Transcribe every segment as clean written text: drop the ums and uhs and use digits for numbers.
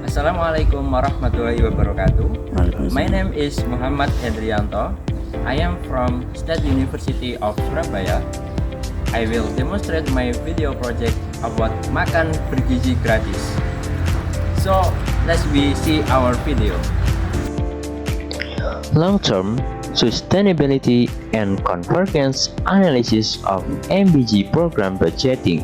Assalamualaikum warahmatullahi wabarakatuh. My Waalaikumsalam. name is Muhammad Hendrianto. I am from State University of Surabaya. I will demonstrate my video project about makan bergizi gratis. So, let's see our video. Long-term sustainability and convergence analysis of MBG program budgeting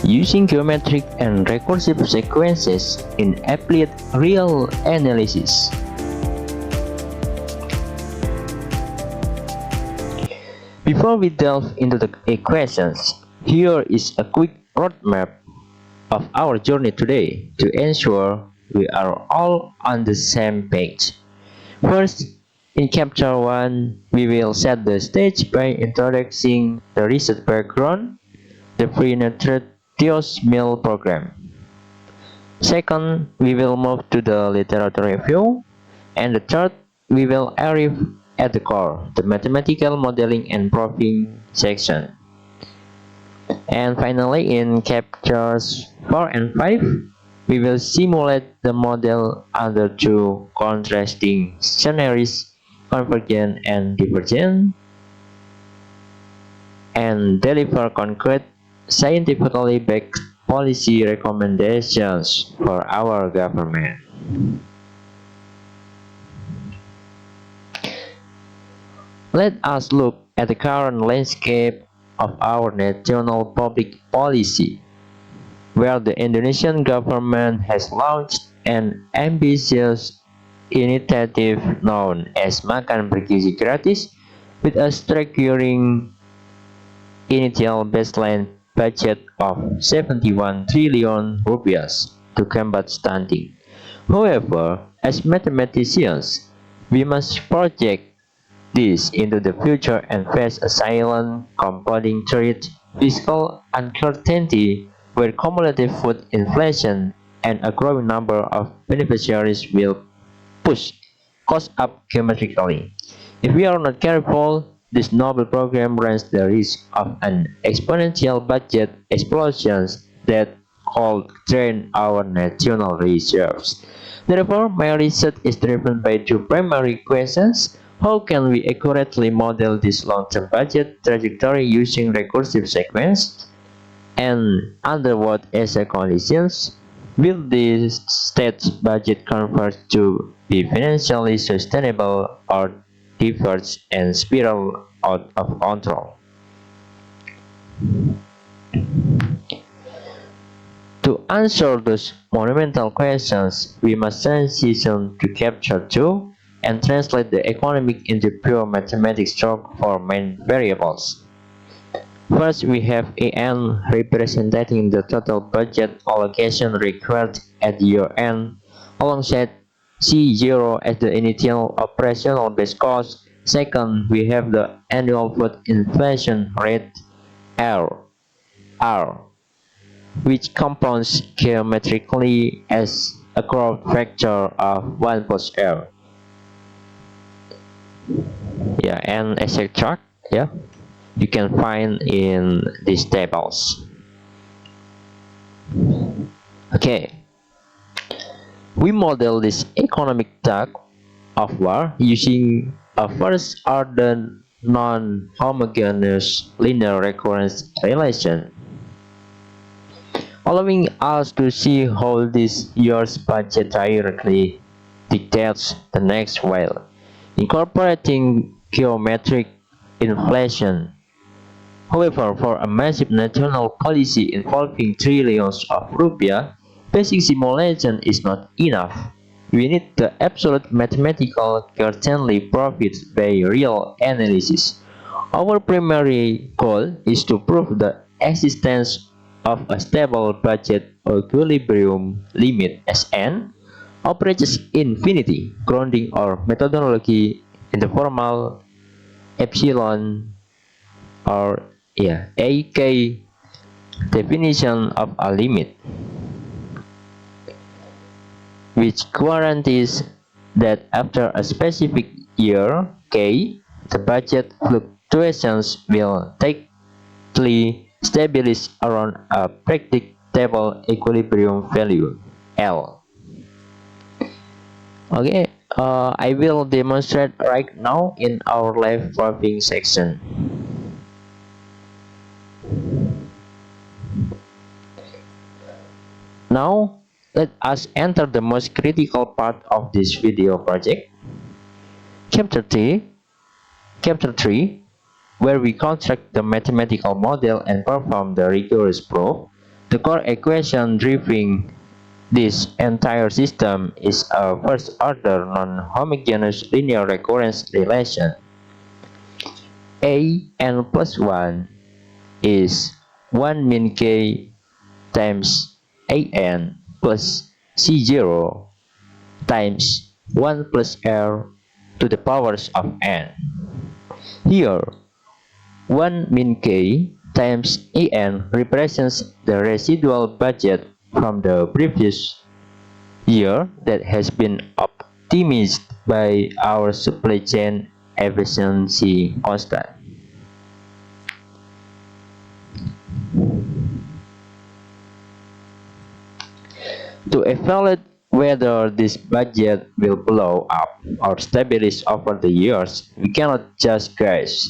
using geometric and recursive sequences in applied real analysis. Before we delve into the equations, here is a quick roadmap of our journey today to ensure we are all on the same page. First, in Chapter 1, we will set the stage by introducing the research background, the pre-nutritious meal program. Second, we will move to the literature review, and the third, we will arrive at the core, the mathematical modeling and proving section. And finally, in chapters 4 and 5, we will simulate the model under two contrasting scenarios, convergent and divergent, and deliver concrete, scientifically backed policy recommendations for our government. Let us look at the current landscape of our national public policy, where the Indonesian government has launched an ambitious initiative known as Makan Bergizi Gratis with a staggering initial baseline budget of 71 trillion rupiah to combat stunting. However, as mathematicians, we must project this into the future and face a silent compounding threat, fiscal uncertainty, where cumulative food inflation and a growing number of beneficiaries will push costs up geometrically. If we are not careful, this noble program runs the risk of an exponential budget explosion that could drain our national reserves. Therefore, my research is driven by two primary questions. How can we accurately model this long-term budget trajectory using recursive sequence? And under what essay conditions will this state budget convert to be financially sustainable or diverge and spiral out of control? To answer those monumental questions, we must transition to Chapter 2 and translate the economic into pure mathematics stroke for main variables. First, we have AN representing the total budget allocation required at year-end, alongside C0 as the initial operational base cost. Second, we have the annual food inflation rate R, which compounds geometrically as a growth factor of 1 plus R. Yeah, and exact chart, yeah, you can find in these tables. Okay, we model this economic tug of war using a first order non-homogeneous linear recurrence relation, allowing us to see how this year's budget directly dictates the next while incorporating geometric inflation. However, for a massive national policy involving trillions of rupiah, basic simulation is not enough. We need the absolute mathematical certainty proved by real analysis. Our primary goal is to prove the existence of a stable budget equilibrium limit Sn operates infinity, grounding our methodology in the formal epsilon or AK definition of a limit, which guarantees that after a specific year K, the budget fluctuations will tightly stabilize around a predictable equilibrium value. L. Okay, I will demonstrate right now in our live proving section. Now, let us enter the most critical part of this video project, Chapter 3, where we construct the mathematical model and perform the rigorous proof. The core equation driving this entire system is a first-order non-homogeneous linear recurrence relation. A(n plus 1) is 1 min k times a(n plus c0 times 1 plus r to the powers of n. Here, 1 min k times a(n) represents the residual budget from the previous year that has been optimized by our supply chain efficiency constant. To evaluate whether this budget will blow up or stabilize over the years, we cannot just guess.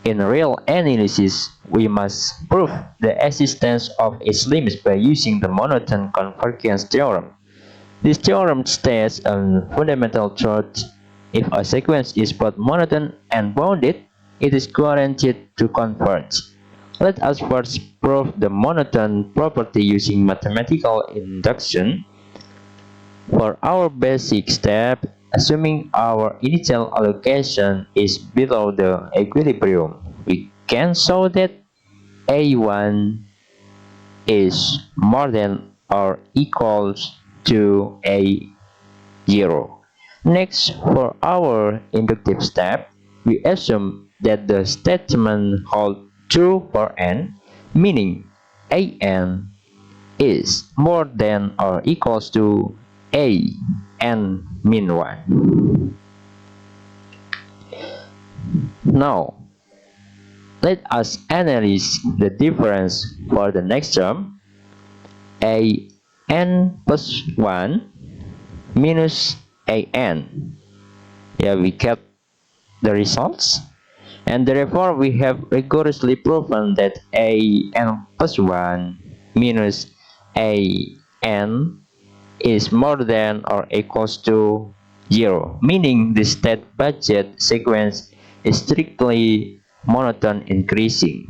In real analysis, we must prove the existence of its limits by using the monotone convergence theorem. This theorem states a fundamental truth: if a sequence is both monotone and bounded, it is guaranteed to converge. Let us first prove the monotone property using mathematical induction. For our basic step, assuming our initial allocation is below the equilibrium, we can show that A1 is more than or equals to A0. Next, for our inductive step, we assume that the statement holds true for n, meaning an is more than or equals to n min 1. Now, let us analyze the difference for the next term, an plus 1 minus an. Yeah, we get the results, and therefore we have rigorously proven that an plus 1 minus an is more than or equals to 0, meaning the state budget sequence is strictly monotone increasing.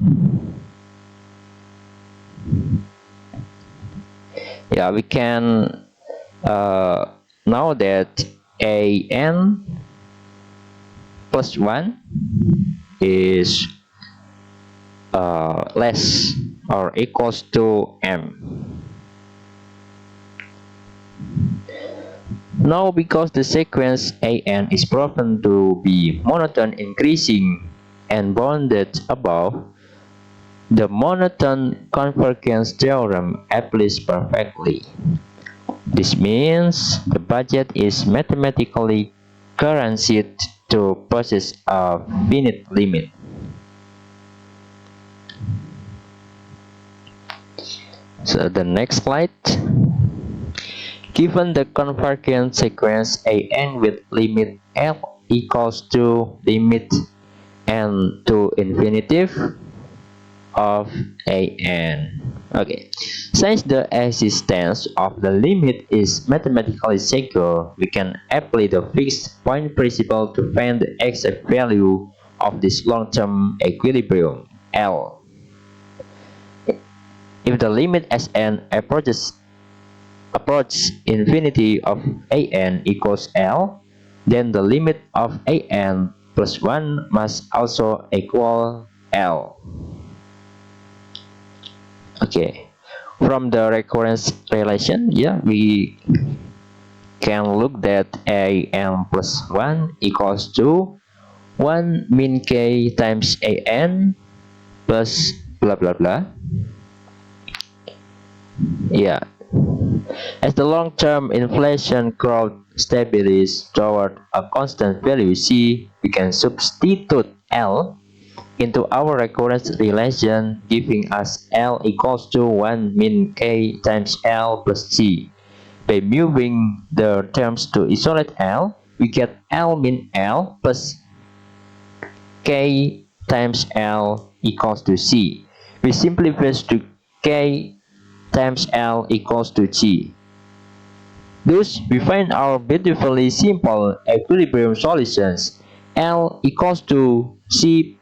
Yeah, we can know that an plus 1 is less or equals to m. Now, because the sequence an is proven to be monotone increasing and bounded above, the monotone convergence theorem applies perfectly. This means the budget is mathematically guaranteed to possess a finite limit. So the next slide. Given the convergence sequence an with limit L equals to limit n to infinitive of an. Okay, since the existence of the limit is mathematically secure, we can apply the fixed point principle to find the exact value of this long-term equilibrium L. If the limit Sn approach infinity of an equals L, then the limit of an plus 1 must also equal L. Okay, from the recurrence relation, yeah, we can look that an plus 1 equals to 1 min k times an plus blah blah blah. Yeah, as the long-term inflation growth stabilizes toward a constant value c, we can substitute L into our recurrence relation, giving us L equals to 1 min k times L plus c. By moving the terms to isolate L, we get L min L plus K times L equals to C. We simplify to K times L equals to G. Thus, we find our beautifully simple equilibrium solutions. L equals to C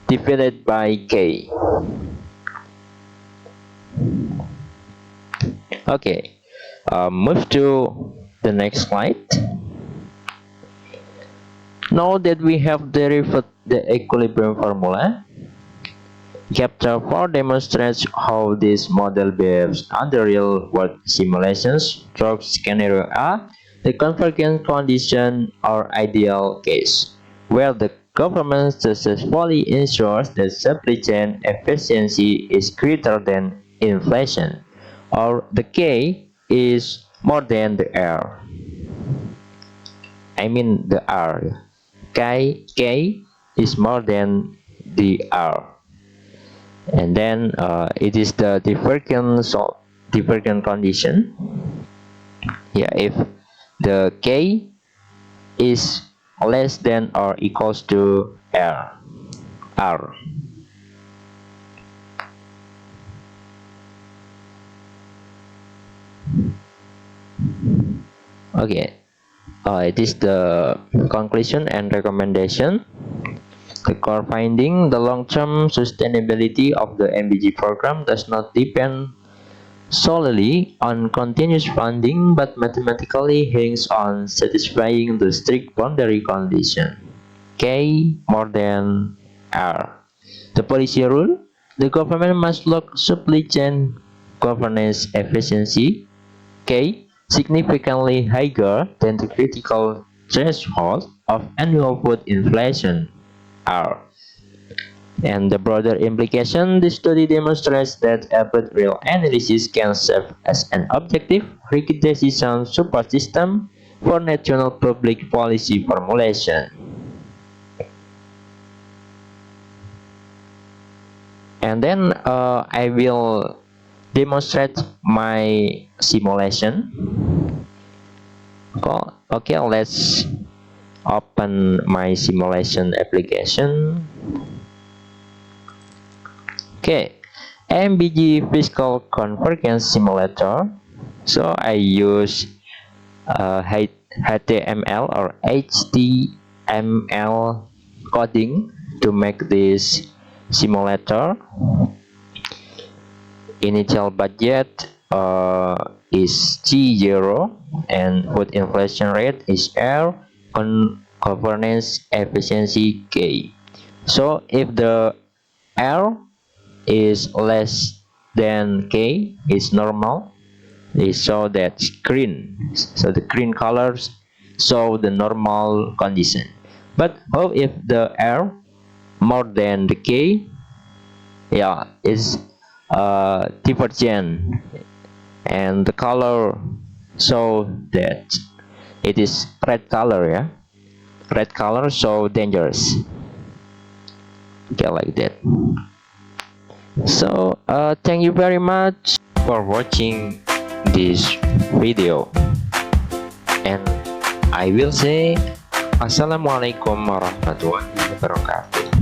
divided by K. Okay, move to the next slide. Now that we have derived the equilibrium formula, Chapter 4 demonstrates how this model behaves under real-world simulations through scenario A, the convergence condition or ideal case, where the government successfully ensures that supply chain efficiency is greater than inflation, or the K is more than the R. I mean the R. K is more than the R. And then it is the divergent condition. Yeah, if the K is less than or equals to R. Okay, it is the conclusion and recommendation. The core finding, the long-term sustainability of the MBG program does not depend solely on continuous funding, but mathematically hangs on satisfying the strict boundary condition, K more than R. The policy rule, the government must lock supply chain governance efficiency, K, significantly higher than the critical threshold of annual food inflation, R. And the broader implication, the study demonstrates that real analysis can serve as an objective, rigid decision support system for national public policy formulation. And then I will demonstrate my simulation. Okay, let's open my simulation application. Okay, MBG Fiscal Convergence Simulator. So I use HTML or HTML coding to make this simulator. Initial budget is G0 and food inflation rate is R, governance efficiency K. So if the R is less than K, is normal, they show that green. So the green colors show the normal condition. But how if the R more than the K? Yeah, is divergent, and the color show that it is red color. Yeah, red color so dangerous. Okay, like that. So thank you very much for watching this video, and I will say assalamualaikum warahmatullahi wabarakatuh.